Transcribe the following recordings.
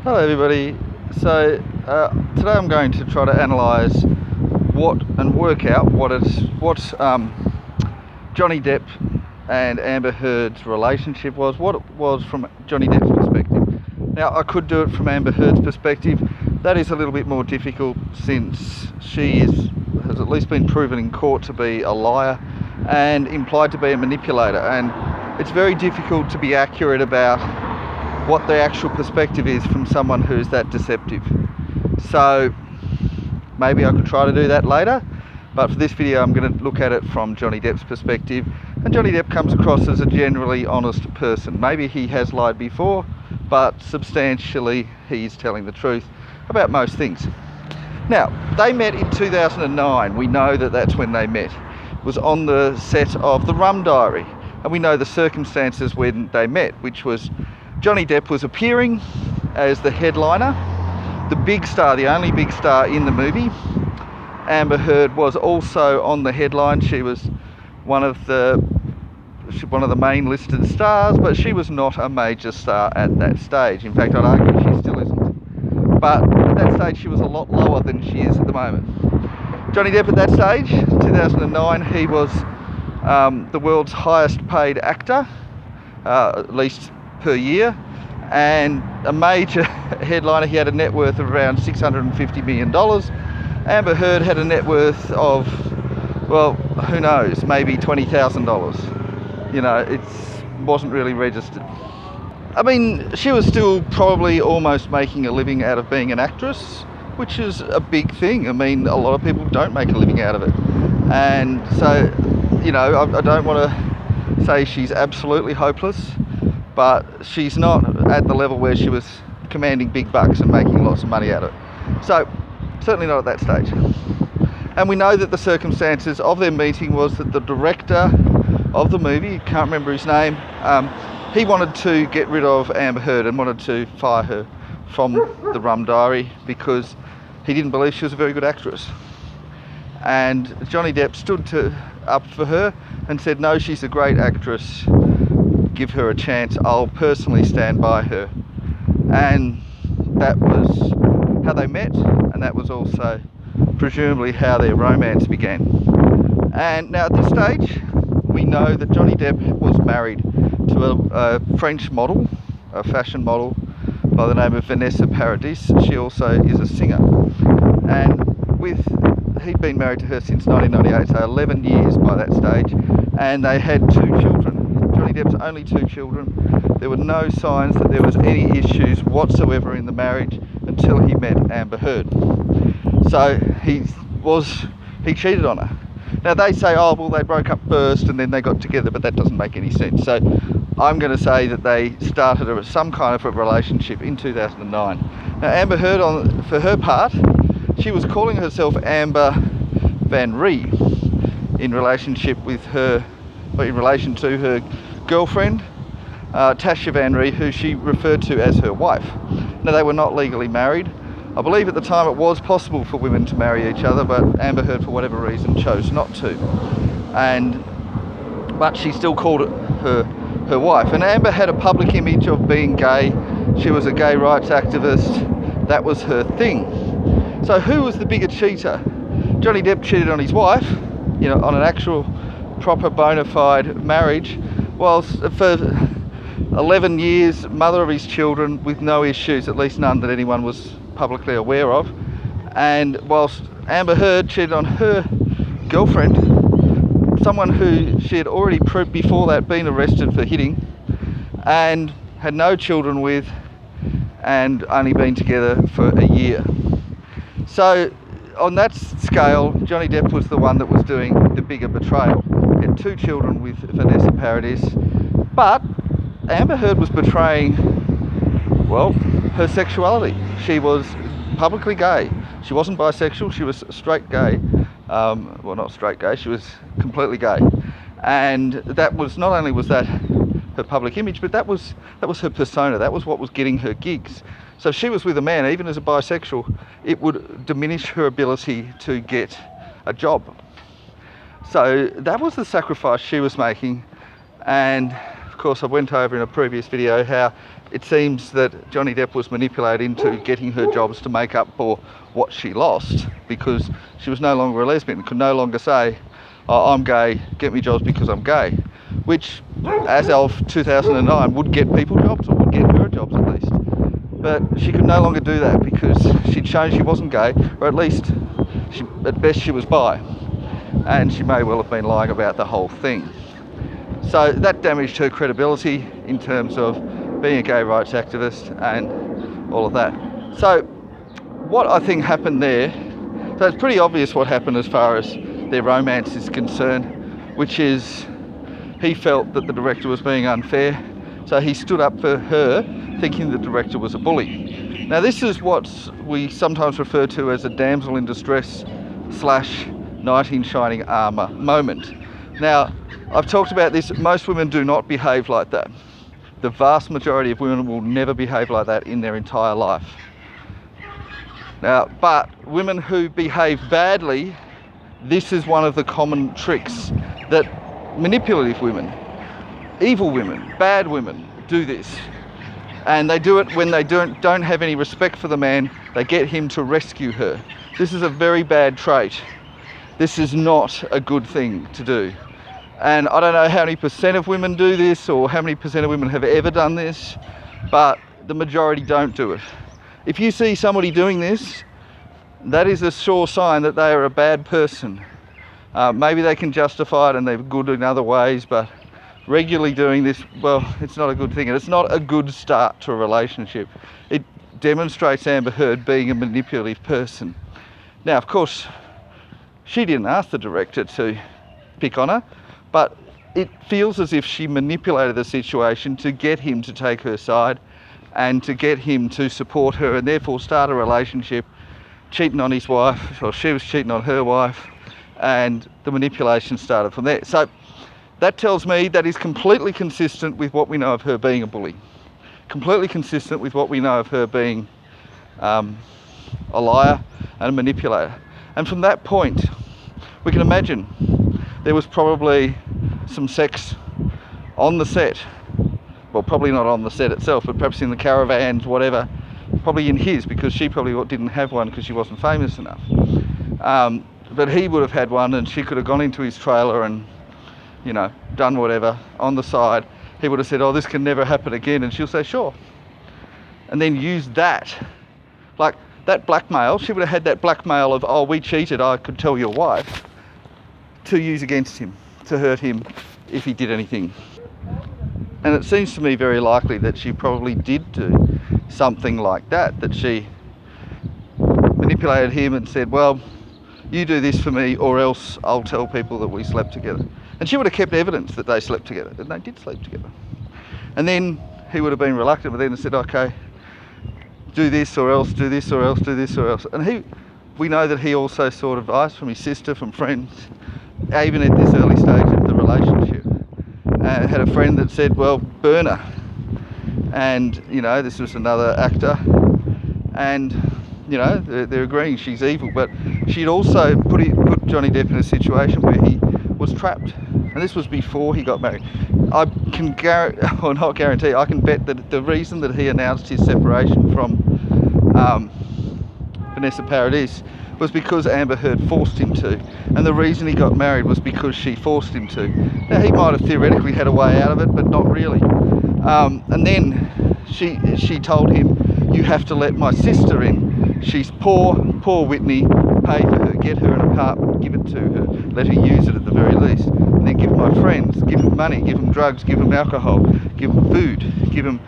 Hello everybody. So today I'm going to try to analyse and work out what Johnny Depp and Amber Heard's relationship was, what it was from Johnny Depp's perspective. Now I could do it from Amber Heard's perspective. That is a little bit more difficult since she has at least been proven in court to be a liar and implied to be a manipulator, and it's very difficult to be accurate about what the actual perspective is from someone who's that deceptive. So maybe I could try to do that later, but for this video I'm going to look at it from Johnny Depp's perspective, and Johnny Depp comes across as a generally honest person. Maybe he has lied before, but substantially he's telling the truth about most things. Now, they met in 2009. We know that that's when they met. It was on the set of The Rum Diary, and we know the circumstances when they met, which was Johnny Depp was appearing as the headliner, the big star, the only big star in the movie. Amber Heard was also on the headline. She was one of the main listed stars, but she was not a major star at that stage. In fact, I'd argue she still isn't. But at that stage, she was a lot lower than she is at the moment. Johnny Depp at that stage, 2009, he was the world's highest paid actor, at least per year, and a major headliner. He had a net worth of around $650 million. Amber Heard had a net worth of, well, who knows, maybe $20,000. You know, it wasn't really registered. I mean, she was still probably almost making a living out of being an actress, which is a big thing. I mean, a lot of people don't make a living out of it. And so, you know, I don't want to say she's absolutely hopeless, but she's not at the level where she was commanding big bucks and making lots of money out of it. So, certainly not at that stage. And we know that the circumstances of their meeting was that the director of the movie, can't remember his name, he wanted to get rid of Amber Heard and wanted to fire her from The Rum Diary because he didn't believe she was a very good actress. And Johnny Depp stood up for her and said, no, she's a great actress, give her a chance, I'll personally stand by her. And that was how they met, and that was also presumably how their romance began. And now at this stage, we know that Johnny Depp was married to a French model, a fashion model by the name of Vanessa Paradis. She also is a singer. And he'd been married to her since 1998, so 11 years by that stage, and they had 2 children. Johnny Depp's only 2 children. There were no signs that there was any issues whatsoever in the marriage until he met Amber Heard. So he cheated on her. Now they say, oh well, they broke up first and then they got together, but that doesn't make any sense. So I'm going to say that they started some kind of a relationship in 2009. Now Amber Heard, for her part, she was calling herself Amber Van Ree in relation to her girlfriend, Tasha Van Ree, who she referred to as her wife. Now they were not legally married. I believe at the time it was possible for women to marry each other, but Amber Heard for whatever reason chose not to. But she still called it her wife. And Amber had a public image of being gay. She was a gay rights activist. That was her thing. So who was the bigger cheater? Johnny Depp cheated on his wife, you know, on an actual proper bona fide marriage, whilst for 11 years, mother of his children with no issues, at least none that anyone was publicly aware of. And whilst Amber Heard cheated on her girlfriend, someone who she had already before that been arrested for hitting and had no children with, and only been together for a year. So on that scale, Johnny Depp was the one that was doing the bigger betrayal. He had 2 children with Vanessa Paradis, but Amber Heard was betraying, well, her sexuality. She was publicly gay. She wasn't bisexual, she was straight gay. Well, not straight gay, she was completely gay. And that was, not only was that her public image, but that was her persona. That was what was getting her gigs. So if she was with a man, even as a bisexual, it would diminish her ability to get a job. So that was the sacrifice she was making. And of course, I went over in a previous video how it seems that Johnny Depp was manipulated into getting her jobs to make up for what she lost, because she was no longer a lesbian, could no longer say, oh, I'm gay, get me jobs because I'm gay, which as of 2009 would get people jobs, or would get her jobs at least. But she could no longer do that because she'd shown she wasn't gay, or at least at best she was bi, and she may well have been lying about the whole thing. So that damaged her credibility in terms of being a gay rights activist and all of that. So what I think happened there, so it's pretty obvious what happened as far as their romance is concerned, which is he felt that the director was being unfair, so he stood up for her, thinking the director was a bully. Now this is what we sometimes refer to as a damsel in distress / knight in shining armour moment. Now, I've talked about this, most women do not behave like that. The vast majority of women will never behave like that in their entire life. Now, but women who behave badly, this is one of the common tricks that manipulative women, evil women, bad women do this. And they do it when they don't have any respect for the man. They get him to rescue her. This is a very bad trait. This is not a good thing to do. And I don't know how many percent of women do this, or how many percent of women have ever done this, but the majority don't do it. If you see somebody doing this, that is a sure sign that they are a bad person. Maybe they can justify it and they're good in other ways, but regularly doing this, well, it's not a good thing, and it's not a good start to a relationship. It demonstrates Amber Heard being a manipulative person. Now, of course, she didn't ask the director to pick on her, but it feels as if she manipulated the situation to get him to take her side and to get him to support her, and therefore start a relationship, cheating on his wife, or she was cheating on her wife, and the manipulation started from there. So that tells me that is completely consistent with what we know of her being a bully, completely consistent with what we know of her being a liar and a manipulator. And from that point, we can imagine there was probably some sex on the set. Well, probably not on the set itself, but perhaps in the caravans, whatever. Probably in his, because she probably didn't have one because she wasn't famous enough. But he would have had one, and she could have gone into his trailer and, you know, done whatever on the side. He would have said, oh, this can never happen again, and she'll say, sure. And then use that. Like that blackmail, she would have had that blackmail of, oh, we cheated, I could tell your wife, to use against him, to hurt him if he did anything. And it seems to me very likely that she probably did do something like that, that she manipulated him and said, well, you do this for me or else I'll tell people that we slept together. And she would have kept evidence that they slept together, and they did sleep together. And then he would have been reluctant, but then said, okay, do this or else, do this or else, do this or else. And we know that he also sought advice from his sister, from friends, even at this early stage of the relationship. Had a friend that said, well, burn her. And, you know, this was another actor. And, you know, they're agreeing she's evil. But she'd also put Johnny Depp in a situation where he was trapped. And this was before he got married. I can not guarantee, I can bet that the reason that he announced his separation from Vanessa Paradis was because Amber Heard forced him to, and the reason he got married was because she forced him to. Now, he might have theoretically had a way out of it, but not really. And then she told him, you have to let my sister in. She's poor Whitney, pay for her, get her an apartment, give it to her, let her use it at the very least, and then give my friends, give them money, give them drugs, give them alcohol, give them food, give them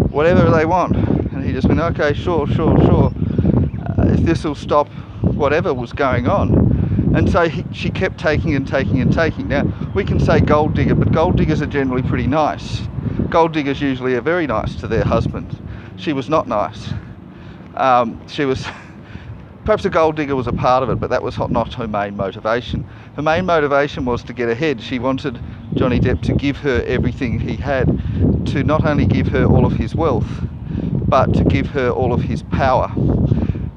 whatever they want. And he just went, okay, sure, if this will stop whatever was going on. And so she kept taking and taking and taking. Now, we can say gold digger, but gold diggers are generally pretty nice. Gold diggers usually are very nice to their husbands. She was not nice. She was, perhaps a gold digger was a part of it, but that was not her main motivation. Her main motivation was to get ahead. She wanted Johnny Depp to give her everything he had, to not only give her all of his wealth, but to give her all of his power.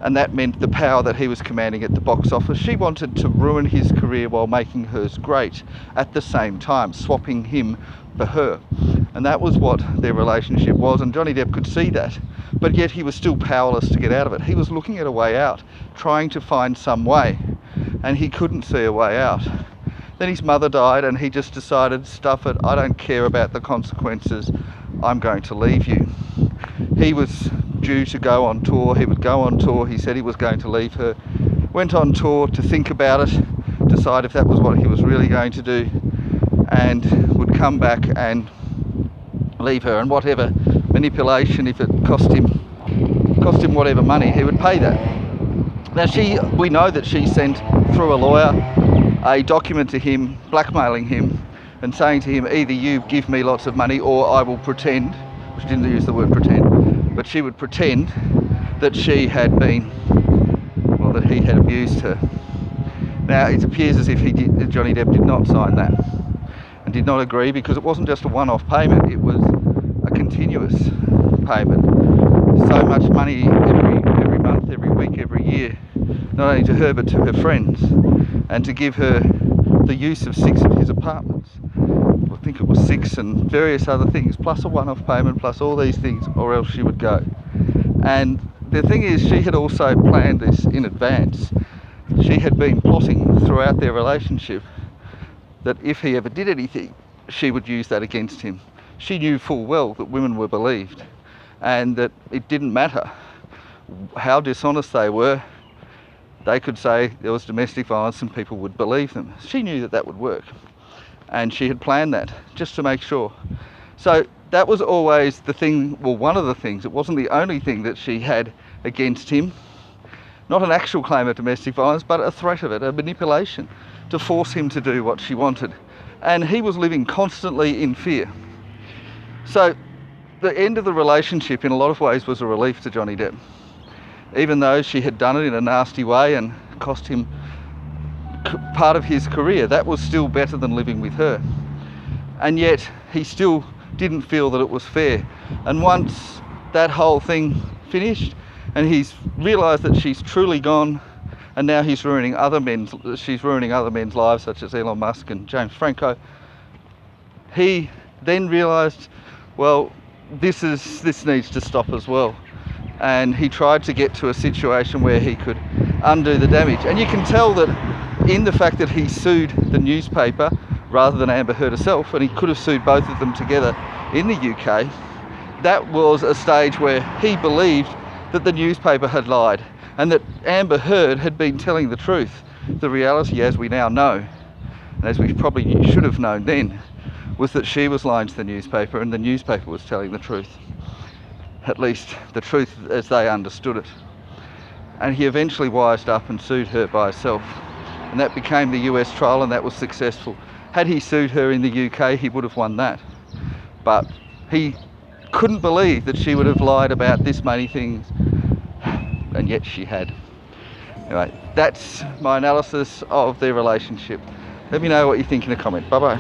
And that meant the power that he was commanding at the box office. She wanted to ruin his career while making hers great at the same time, swapping him for her. And that was what their relationship was, and Johnny Depp could see that, but yet he was still powerless to get out of it. He was looking at a way out, trying to find some way, and he couldn't see a way out. Then his mother died, and he just decided, stuff it, I don't care about the consequences, I'm going to leave you. He was due to go on tour. He would go on tour. He said he was going to leave her. Went on tour to think about it, decide if that was what he was really going to do, and would come back and leave her. And whatever manipulation, if it cost him whatever money, he would pay that. Now we know that she sent through a lawyer a document to him, blackmailing him and saying to him, either you give me lots of money or I will pretend, she didn't use the word pretend, but she would pretend that she had been, well, that he had abused her. Now it appears as if Johnny Depp did not sign that and did not agree, because it wasn't just a one-off payment, it was a continuous payment. So much money every month, every week, every year, not only to her but to her friends, and to give her the use of 6 of his apartments. I think it was 6, and various other things, plus a one-off payment, plus all these things, or else she would go. And the thing is, she had also planned this in advance. She had been plotting throughout their relationship that if he ever did anything, she would use that against him. She knew full well that women were believed, and that it didn't matter how dishonest they were. They could say there was domestic violence and people would believe them. She knew that would work, and she had planned that just to make sure. So that was always the thing, well, one of the things. It wasn't the only thing that she had against him. Not an actual claim of domestic violence, but a threat of it, a manipulation to force him to do what she wanted. And he was living constantly in fear. So the end of the relationship in a lot of ways was a relief to Johnny Depp. Even though she had done it in a nasty way and cost him part of his career, that was still better than living with her. And yet he still didn't feel that it was fair. And once that whole thing finished and he's realised that she's truly gone, and now she's ruining other men's lives, such as Elon Musk and James Franco, he then realised, well, this needs to stop as well. And he tried to get to a situation where he could undo the damage. And you can tell that in the fact that he sued the newspaper rather than Amber Heard herself, and he could have sued both of them together in the UK, that was a stage where he believed that the newspaper had lied and that Amber Heard had been telling the truth. The reality, as we now know, and as we probably should have known then, was that she was lying to the newspaper and the newspaper was telling the truth. At least the truth as they understood it. And he eventually wised up and sued her by herself. And that became the US trial, and that was successful. Had he sued her in the UK, he would have won that. But he couldn't believe that she would have lied about this many things, and yet she had. Anyway, that's my analysis of their relationship. Let me know what you think in a comment. Bye bye.